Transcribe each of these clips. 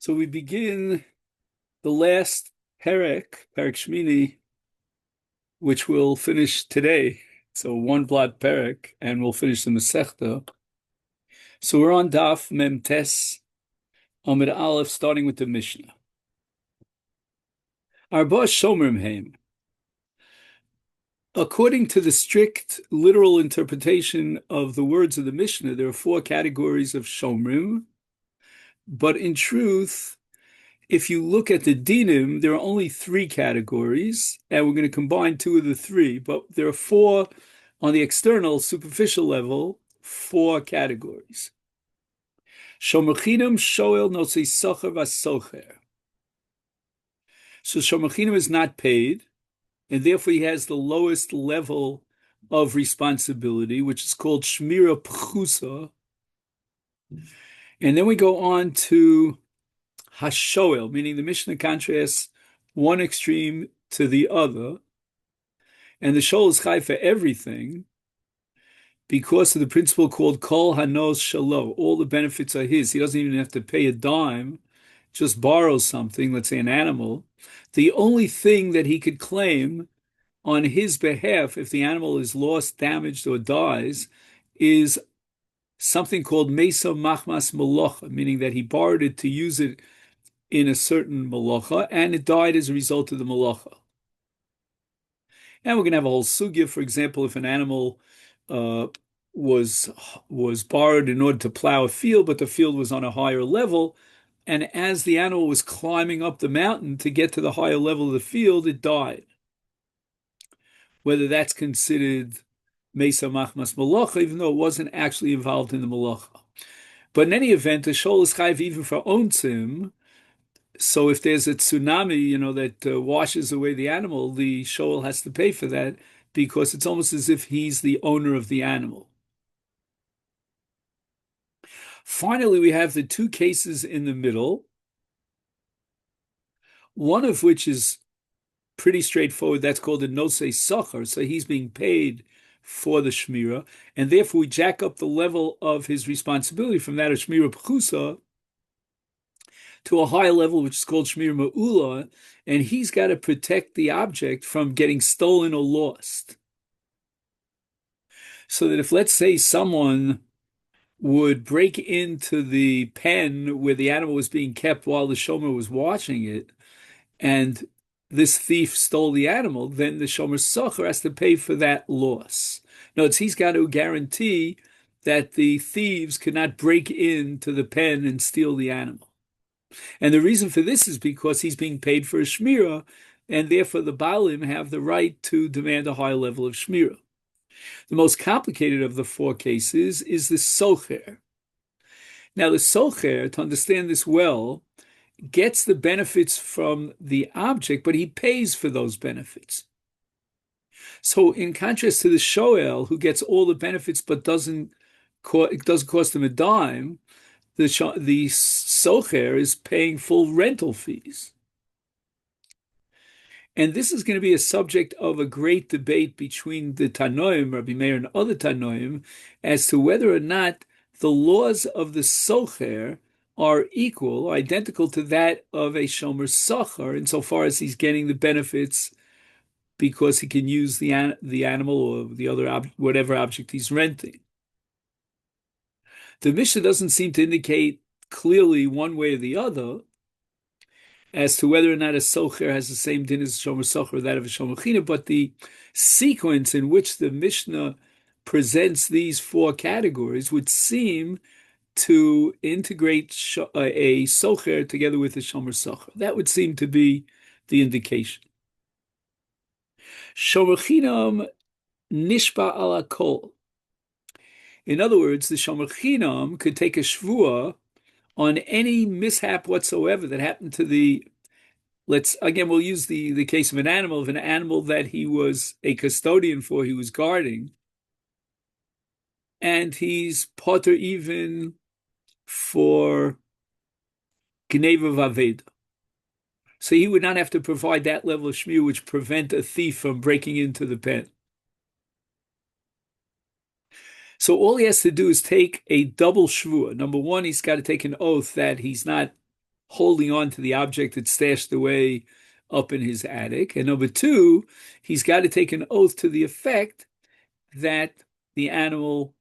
So we begin the last Perek Shmini, which we'll finish today. So one blot Perek, and we'll finish the Masechta. So we're on Daf Mem Tes Amid Aleph, starting with the Mishnah. Arba Shomrim Heim. According to the strict literal interpretation of the words of the Mishnah, there are four categories of Shomrim, but in truth, if you look at the dinim, there are only three categories, and we're going to combine two of the three, but there are four on the external, superficial level, four categories. Shomerchinim shoel nosei socher vasocher. So Shomerchinim is not paid, and therefore he has the lowest level of responsibility, which is called Shmira Pchusa. And then we go on to Hashoel, meaning the Mishnah contrasts one extreme to the other, and the Shoel is chai for everything because of the principle called Kol Hanos Shalo. All the benefits are his. He doesn't even have to pay a dime, just borrow something, let's say an animal. The only thing that he could claim on his behalf, if the animal is lost, damaged, or dies, is something called Mesa Machmas Malocha, meaning that he borrowed it to use it in a certain malacha, and it died as a result of the malacha. And we're going to have a whole sugya. For example, if an animal was borrowed in order to plow a field, but the field was on a higher level, and as the animal was climbing up the mountain to get to the higher level of the field, it died. Whether that's considered Mesa Machmas Malacha, even though it wasn't actually involved in the malacha. But in any event, the shol is chayv even for onsim. So if there's a tsunami, that washes away the animal, the shoal has to pay for that because it's almost as if he's the owner of the animal. Finally, we have the two cases in the middle, one of which is pretty straightforward. That's called a nosei socher. So he's being paid for the shmira, and therefore we jack up the level of his responsibility from that of shmira pchusa to a high level, which is called Shmir Ma'ula, and he's got to protect the object from getting stolen or lost. So that if, let's say, someone would break into the pen where the animal was being kept while the shomer was watching it, and this thief stole the animal, then the shomer socher has to pay for that loss. Notice he's got to guarantee that the thieves cannot break into the pen and steal the animal. And the reason for this is because he's being paid for a shmira, and therefore the Baalim have the right to demand a high level of shmira. The most complicated of the four cases is the socher. Now, the socher, to understand this well, gets the benefits from the object, but he pays for those benefits. So, in contrast to the shoel, who gets all the benefits but it doesn't cost him a dime, the socher is paying full rental fees. And this is going to be a subject of a great debate between the Tanoim, Rabbi Meir, and other Tanoim, as to whether or not the laws of the socher are equal, identical to that of a shomer socher, insofar as he's getting the benefits because he can use the animal or the other whatever object he's renting. The Mishnah doesn't seem to indicate clearly one way or the other as to whether or not a socher has the same din as a shomer socher or that of a shomer china, but the sequence in which the Mishnah presents these four categories would seem to integrate a socher together with a shomer socher. That would seem to be the indication. Shomer chinam nishba ala kol. In other words, the shomer chinam could take a shvua on any mishap whatsoever that happened to we'll use the case of an animal that he was a custodian for, he was guarding, and he's potter even for gneva vaveda. So he would not have to provide that level of shmir which prevent a thief from breaking into the pen. So all he has to do is take a double shvua. Number one, he's got to take an oath that he's not holding on to the object that's stashed away up in his attic. And number two, he's got to take an oath to the effect that the animal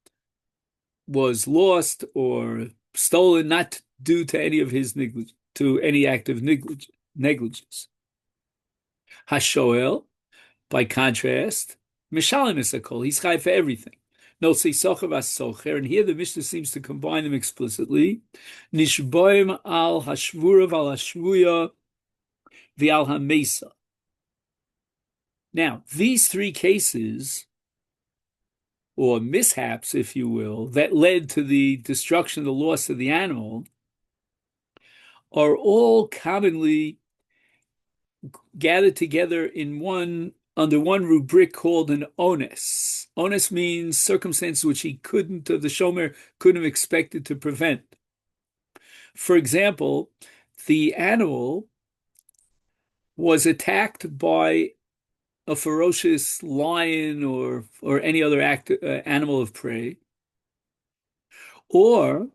was lost or stolen, not due to any of his to any act of negligence. Hashoel, by contrast, Mishalim Isakol, he's chai for everything. No Seisocher Vasocher, and here the Mishnah seems to combine them explicitly. Nishboim al Hashvura val Hashvuya v'al HaMesa. Now, these three cases, or mishaps, if you will, that led to the destruction, the loss of the animal, are all commonly gathered together in under one rubric called an ones. Ones means circumstances which the shomer couldn't have expected to prevent. For example, the animal was attacked by a ferocious lion or any other animal of prey, or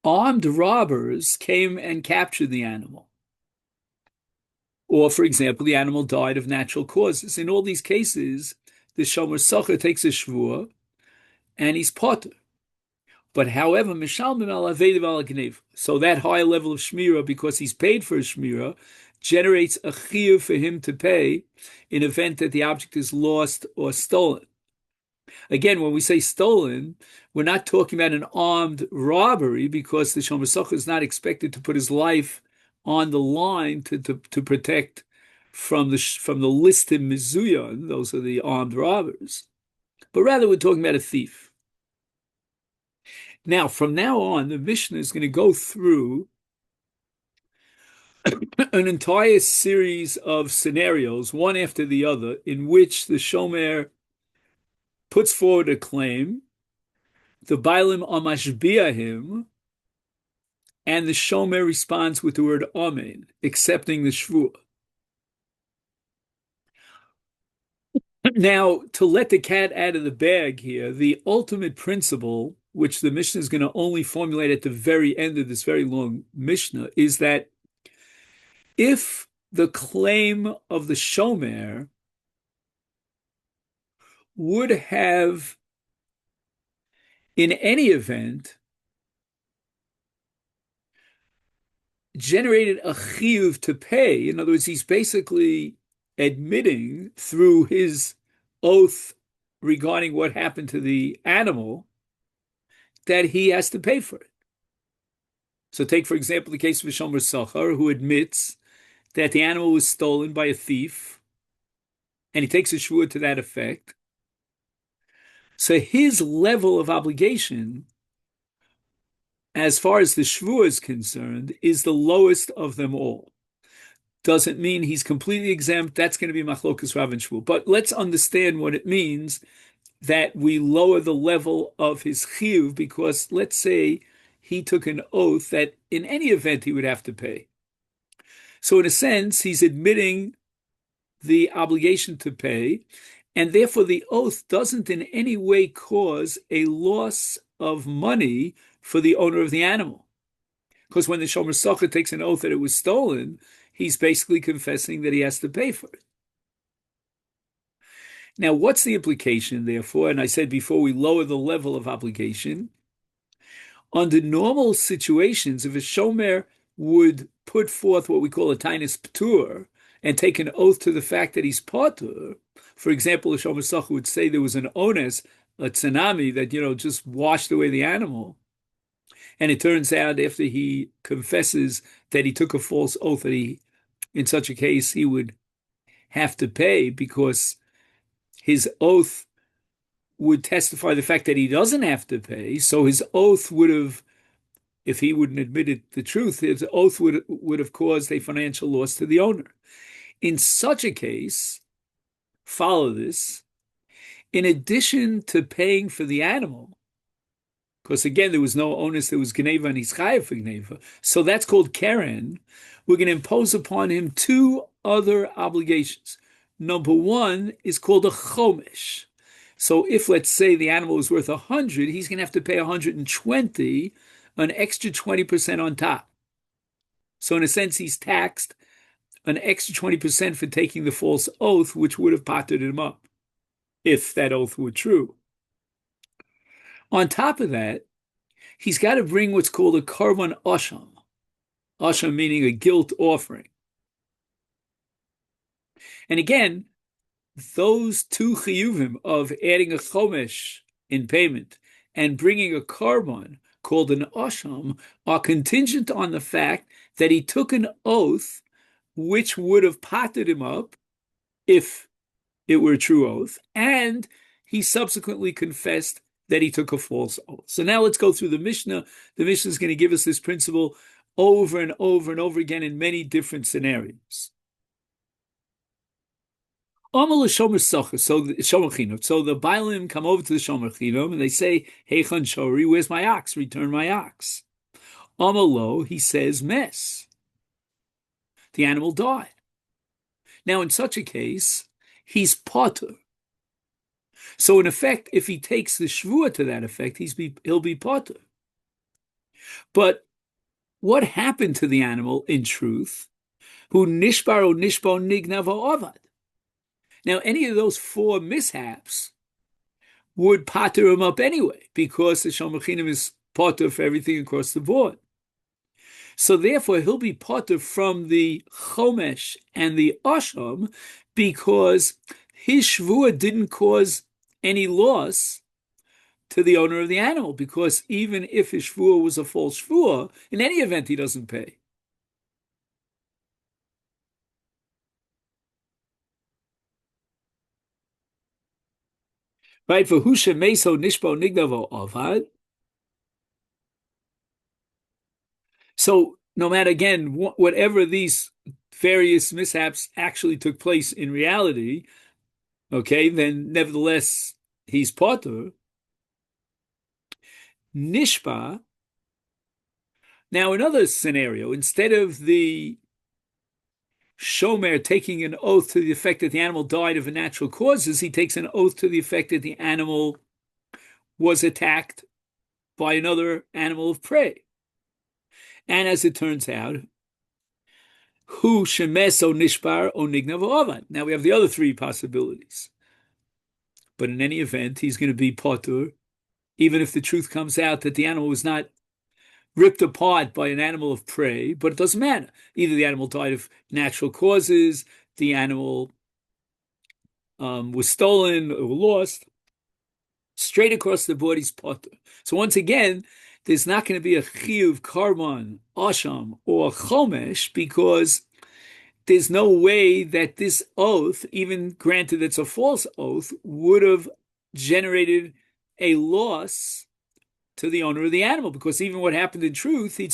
armed robbers came and captured the animal. Or, for example, the animal died of natural causes. In all these cases, the Shomer Socher takes a Shavuos and he's potter. But however, Mishalmim al Aveidav al Gnev. So that high level of Shmira, because he's paid for a Shmira, generates a chiyuv for him to pay in event that the object is lost or stolen. Again, when we say stolen, we're not talking about an armed robbery, because the Shomer Socher is not expected to put his life on the line to protect from the listim mizuyon. Those are the armed robbers. But rather, we're talking about a thief. Now, from now on, the Mishnah is going to go through an entire series of scenarios, one after the other, in which the shomer puts forward a claim, the bailim amashbiahim, and the shomer responds with the word amen, accepting the shvuah. Now, to let the cat out of the bag here, the ultimate principle, which the Mishnah is going to only formulate at the very end of this very long Mishnah, is that if the claim of the shomer would have, in any event, generated a chiyuv to pay, in other words, he's basically admitting through his oath regarding what happened to the animal that he has to pay for it. So take, for example, the case of a Shomer Socher, who admits that the animal was stolen by a thief, and he takes a shvuah to that effect. So his level of obligation, as far as the shvuah is concerned, is the lowest of them all. Doesn't mean he's completely exempt. That's going to be machlokas Rav and Shmuel. But let's understand what it means that we lower the level of his chiyuv, because let's say he took an oath that in any event he would have to pay. So in a sense, he's admitting the obligation to pay, and therefore the oath doesn't in any way cause a loss of money for the owner of the animal. Because when the Shomer Socher takes an oath that it was stolen, he's basically confessing that he has to pay for it. Now, what's the implication, therefore? And I said before, we lower the level of obligation. Under normal situations, if a shomer would put forth what we call a tainus ptur and take an oath to the fact that he's patur, for example, a shomer socher would say there was an ones, a tsunami that, just washed away the animal. And it turns out after he confesses that he took a false oath, that in such a case, he would have to pay because his oath would testify the fact that he doesn't have to pay. So his oath would have, if he wouldn't admit the truth, his oath would have caused a financial loss to the owner. In such a case, follow this, in addition to paying for the animal, because again, there was no onus, there was Gneva and he's chayav for Gneva. So that's called Karen. We're going to impose upon him two other obligations. Number one is called a chomesh. So if, let's say, the animal is worth 100, he's going to have to pay 120, an extra 20% on top. So in a sense, he's taxed an extra 20% for taking the false oath, which would have potted him up if that oath were true. On top of that, he's got to bring what's called a karban asham. Asham meaning a guilt offering. And again, those two chiyuvim of adding a chomesh in payment and bringing a karban called an asham are contingent on the fact that he took an oath which would have potted him up if it were a true oath, and he subsequently confessed that he took a false oath. So now let's go through the Mishnah. The Mishnah is going to give us this principle over and over and over again in many different scenarios. So the Bailim come over to the Shomer Chinom and they say, Heichan Shori, where's my ox? Return my ox. Amalo, he says, Mess. The animal died. Now, in such a case, he's potter. So, in effect, if he takes the shvua to that effect, he'll be potter. But what happened to the animal in truth? Who nishbar o nishbo nignav avad. Now, any of those four mishaps would potter him up anyway, because the Shomer Chinom is potter for everything across the board. So therefore, he'll be potter from the chomesh and the asham because his shvua didn't cause any loss to the owner of the animal, because even if his shvua was a false shvua, in any event, he doesn't pay. Right? For husha meso nishbo nignavo avad. So no matter, again, whatever these various mishaps actually took place in reality, okay, then nevertheless he's potter. Nishba. Now another scenario, instead of the shomer taking an oath to the effect that the animal died of natural causes, he takes an oath to the effect that the animal was attacked by another animal of prey. And as it turns out, hu shemes o nishbar o nignav ovad. Now we have the other three possibilities. But in any event, he's going to be potter, even if the truth comes out that the animal was not ripped apart by an animal of prey, but it doesn't matter. Either the animal died of natural causes, the animal was stolen or lost. Straight across the board, he's potter. So once again, there's not going to be a chiyuv, karban, asham, or chomesh, because there's no way that this oath, even granted it's a false oath, would have generated a loss to the owner of the animal, because even what happened in truth, the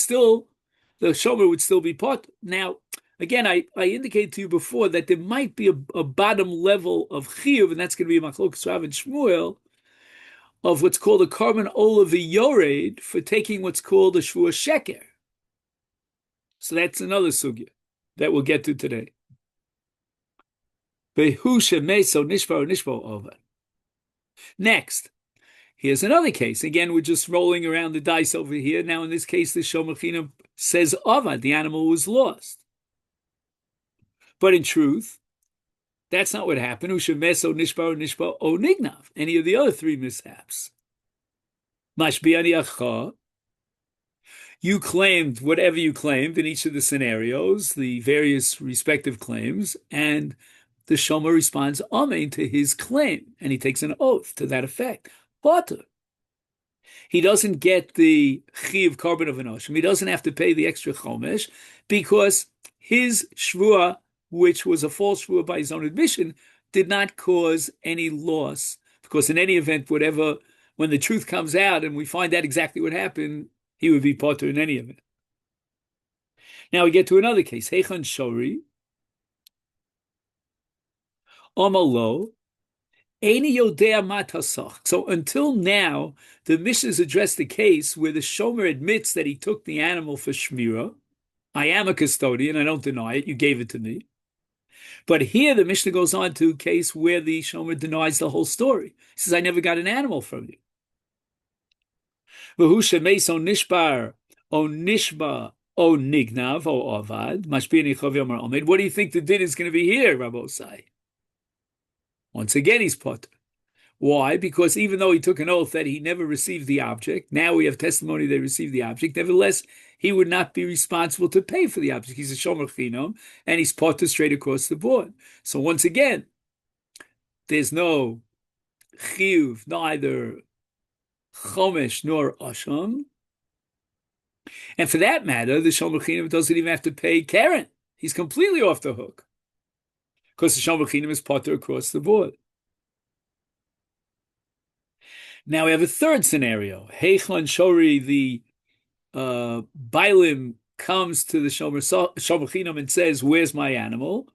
shomer would still be potter. Now, again, I indicated to you before that there might be a bottom level of chiyuv, and that's going to be Machlokas Rav and Shmuel, of what's called a karban ola v'yored for taking what's called a shvua sheker. So that's another sugya that we'll get to today. Next, here's another case. Again, we're just rolling around the dice over here. Now, in this case, the Shomer Chinom says avad, the animal was lost. But in truth, that's not what happened. Ushemeso nishbar nishbar o nignav. Any of the other three mishaps. Mashbiani acha. You claimed whatever you claimed in each of the scenarios, the various respective claims, and the shomer responds amen to his claim, and he takes an oath to that effect. But he doesn't get the chiv karban of an oshim. He doesn't have to pay the extra chomesh because his shvua, which was a false shvua by his own admission, did not cause any loss. Because in any event, when the truth comes out and we find out exactly what happened, he would be potter in any event. Now we get to another case. Heichan Shori. Omalo. Eini yodea matasach. So until now, the Mishnah's addressed the case where the shomer admits that he took the animal for shmira. I am a custodian. I don't deny it. You gave it to me. But here the Mishnah goes on to a case where the shomer denies the whole story. He says, I never got an animal from you. V'hu shemeis o nishbar o nishba O nignav, o avad, mashpia nichav yomer omed. What do you think the din is going to be here, Rabbosai? Once again, he's potter. Why? Because even though he took an oath that he never received the object, now we have testimony that he received the object. Nevertheless, he would not be responsible to pay for the object. He's a shomer chinom, and he's potter straight across the board. So once again, there's no chiyuv, neither chomesh nor asham. And for that matter, the shomer chinom doesn't even have to pay Karen. He's completely off the hook because the shomer chinom is potter across the board. Now we have a third scenario. Heichlan Shori, the Bailim comes to the Shomer Chinam and says, "Where's my animal?"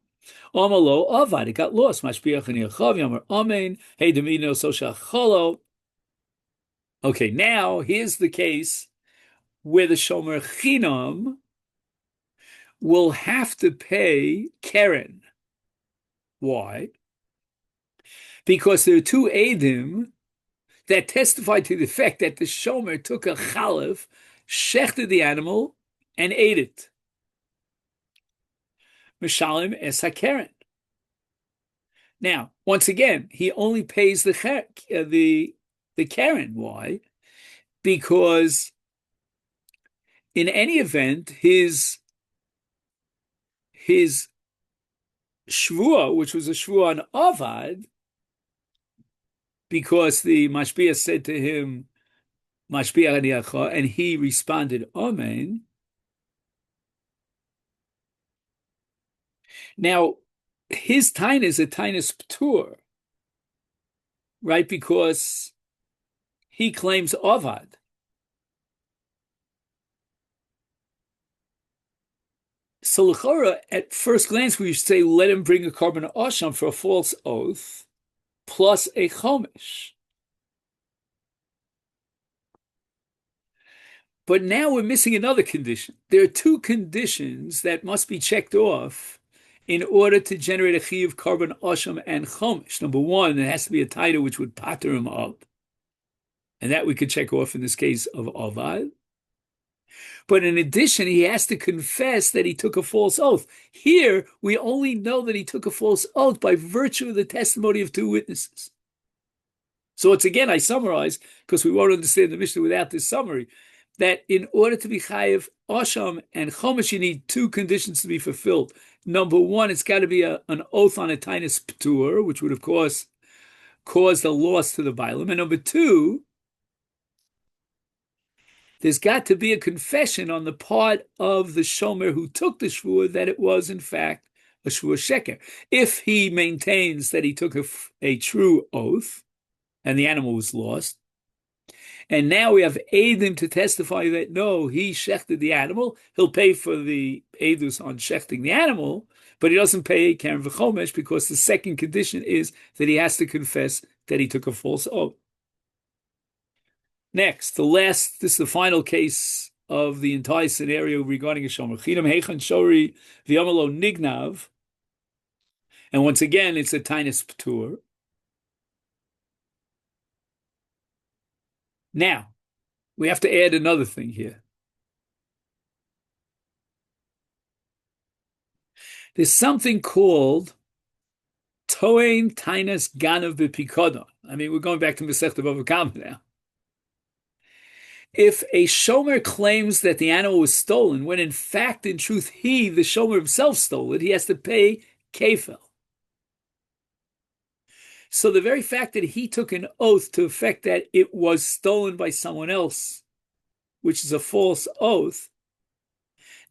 Amalo avad, it got lost. Mashpiach and Yachav Yomer Amen. Hey Demino Sosha Cholo. Okay, now here's the case where the Shomer Chinam will have to pay Keren. Why? Because there are two Eidim that testified to the fact that the shomer took a chalev, shechted the animal, and ate it. Mishalim es hakeren. Now, once again, he only pays the keren. Why? Because in any event, his shvua, which was a shvua on avad, because the mashpia said to him, mashpia aniacha, and he responded, amen. Now, his tain is a tainus ptur, right? Because he claims avad. So, l'chora, at first glance, we say, let him bring a carbon asham for a false oath, plus a chomish. But now we're missing another condition. There are two conditions that must be checked off in order to generate a chiyuv carbon asham and chomish. Number one, it has to be a title which would pater him up. And that we could check off in this case of avad. But in addition, he has to confess that he took a false oath. Here, we only know that he took a false oath by virtue of the testimony of two witnesses. So it's again, I summarize, because we won't understand the Mishnah without this summary, that in order to be chayiv asham and chomish, you need two conditions to be fulfilled. Number one, it's got to be an oath on a tainus ptur, which would, of course, cause a loss to the bailim. And number two, there's got to be a confession on the part of the shomer who took the shvua that it was, in fact, a shvua sheker. If he maintains that he took a true oath and the animal was lost, and now we have Eidim to testify that, no, he shechted the animal, he'll pay for the Eidus on shechting the animal, but he doesn't pay Karen v'chomesh because the second condition is that he has to confess that he took a false oath. Next, this is the final case of the entire scenario regarding a shomer. Chinam heichan shori v'yamalo nignav. And once again, it's a tainus ptur. Now, we have to add another thing here. There's something called toein tainus ganav b'pikodon. I mean, we're going back to Masechet Bava Kama now. If a shomer claims that the animal was stolen, when in fact, in truth, he, the shomer himself, stole it, he has to pay kefel. So the very fact that he took an oath to effect that it was stolen by someone else, which is a false oath,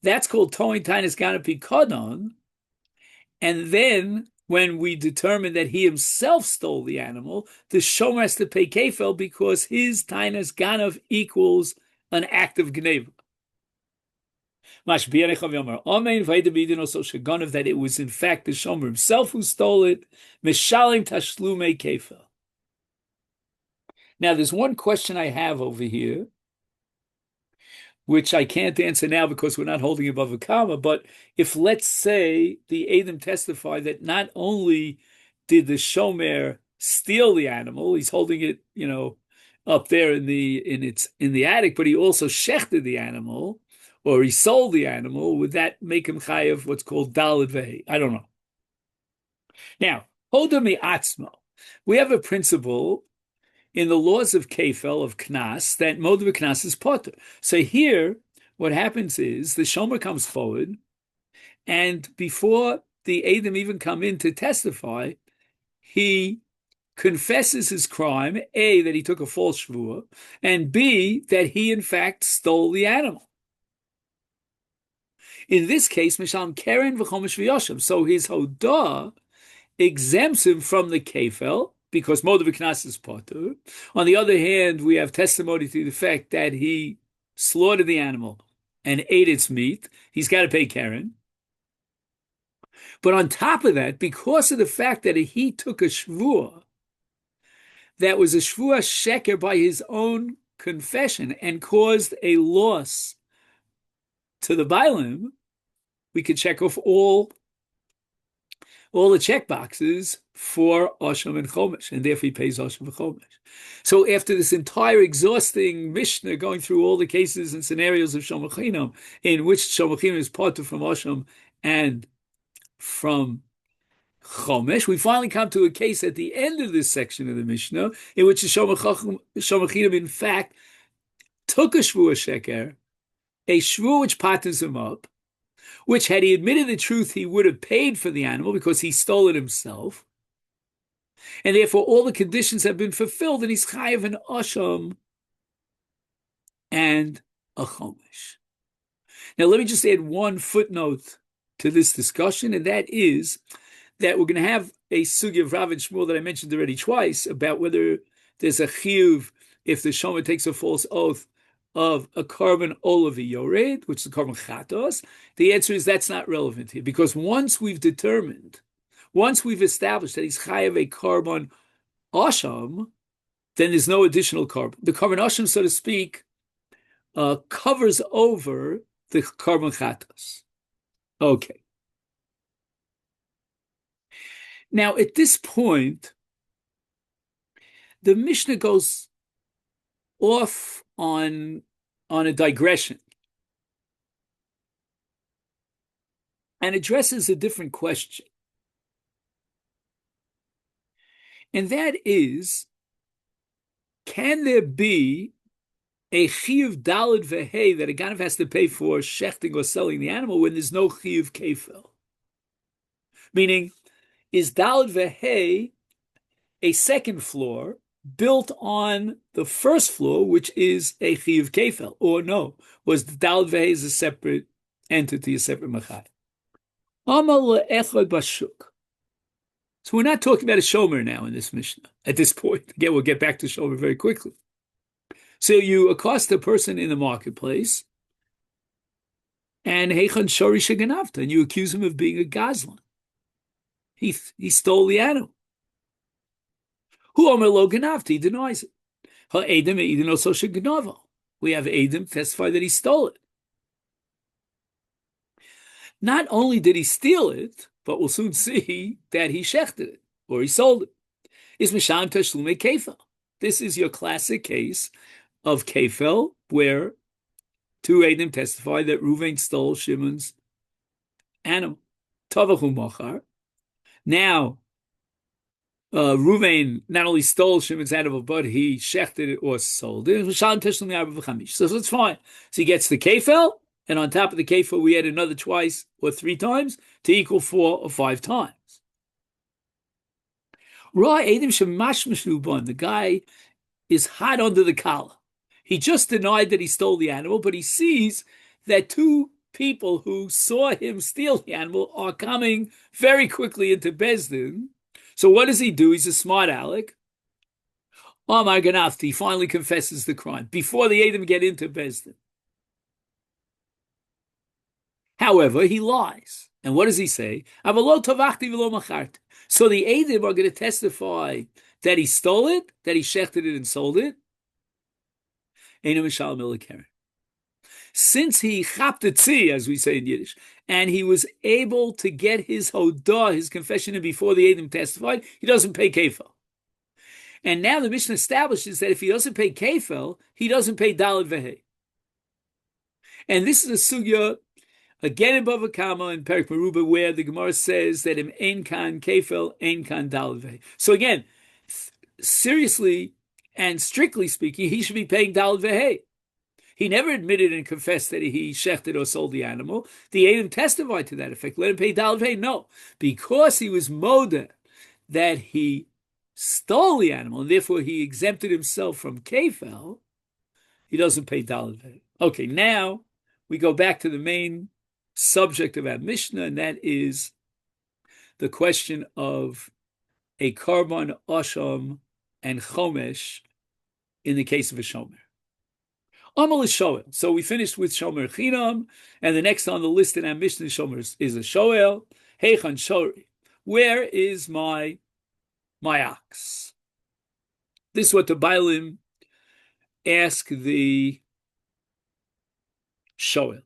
that's called toin tainus ganav b'pikodon. And then, when we determine that he himself stole the animal, the shomer has to pay kefel because his tainus ganav equals an act of gneva. That it was in fact the shomer himself who stole it. Mishalim tashlume kefel. Now, there's one question I have over here, which I can't answer now because we're not holding above a comma, but if, let's say, the Eidim testify that not only did the shomer steal the animal, he's holding it, up there in the attic, but he also shechted the animal, or he sold the animal, would that make him chayav what's called daled vehi? I don't know. Now, hoda mi'atzmo. We have a principle in the laws of kefel, of knas, that moed knas is potter. So here, what happens is the shomer comes forward, and before the Edom even come in to testify, he confesses his crime, A, that he took a false shvuah, and B, that he in fact stole the animal. In this case, Misham Keren v'chomesh v'yoshim. So his hodah exempts him from the kefel, because moed knas is potter. On the other hand, we have testimony to the fact that he slaughtered the animal and ate its meat. He's got to pay Keren. But on top of that, because of the fact that he took a shvuah, that was a shvuah sheker by his own confession and caused a loss to the Bailim, we could check off all the check boxes for Osham and Chomesh, and therefore he pays Osham and Chomesh. So after this entire exhausting Mishnah going through all the cases and scenarios of Shomachinam, in which Shomachinam is parted from Osham and from Chomesh, we finally come to a case at the end of this section of the Mishnah, in which the Shomachinam in fact took a Shvuah Sheker, a Shvuah which partners him up, which had he admitted the truth, he would have paid for the animal because he stole it himself. And therefore all the conditions have been fulfilled, and he's chayav an Osham and a Chomesh. Now let me just add one footnote to this discussion, and that is that we're going to have a sugi of Rav and Shmuel that I mentioned already twice about whether there's a chiyuv if the shomer takes a false oath of a carbon olavi yored, which is a carbon chatos. The answer is that's not relevant here, because once we've established that he's chayav a carbon asham, then there's no additional carbon. The carbon asham, so to speak, covers over the carbon chatos. Okay. Now, at this point, the Mishnah goes off on a digression and addresses a different question. And that is, can there be a chiyuv daled vehei that a ganav has to pay for shechting or selling the animal when there's no chiyuv kefel? Meaning, is daled vehei a second floor built on the first floor, which is a chiyuv kefel, or no? Was the daled vehei is a separate entity, a separate machai? Amal le'echad bashuk. So we're not talking about a shomer now in this Mishnah. At this point, again, we'll get back to shomer very quickly. So you accost a person in the marketplace, and heichan shori sheganavta, and you accuse him of being a gazlan. He stole the animal. Hu omer lo ganavta, he denies it. Ha edem eidin also sheganava. We have edem testify that he stole it. Not only did he steal it, but we'll soon see that he shechted it, or he sold it. Is misham tashlume kefel. This is your classic case of kefel, where two edem testify that Reuven stole Shimon's animal. Tavahu machar. Now, Reuven not only stole Shimon's animal, but he shechted it or sold it. So it's fine. So he gets the kefel, and on top of the kefel, we add another twice or three times to equal 4 or 5 times. The guy is hot under the collar. He just denied that he stole the animal, but he sees that two people who saw him steal the animal are coming very quickly into Bezdin. So what does he do? He's a smart aleck. Omar Ganafti, he finally confesses the crime before the Edom get into Bezdin. However, he lies. And what does he say? So the Edom are going to testify that he stole it, that he shechted it and sold it. Since he chapte tzi, as we say in Yiddish, and he was able to get his hodah, his confession in before the Edom testified, he doesn't pay kefel. And now the Mishnah establishes that if he doesn't pay kefel, he doesn't pay daled vehei. And this is a sugya again in Bava Kama in Perik Meruba, where the Gemara says that im ein kan kefel, ein kan dalve. So again, seriously and strictly speaking, he should be paying dalve. He never admitted and confessed that he shechted or sold the animal. The Eidim testified to that effect. Let him pay dalve. No, because he was moda that he stole the animal and therefore he exempted himself from kefel. He doesn't pay dalve. Okay, now we go back to the main subject of our Mishnah, and that is the question of a korban osham and chomesh in the case of a shomer. Amal is shoel. So we finished with shomer chinam, and the next on the list in our Mishnah shomer is a shoel. Heichan shori. Where is my ox? This is what the Bailim ask the shoel.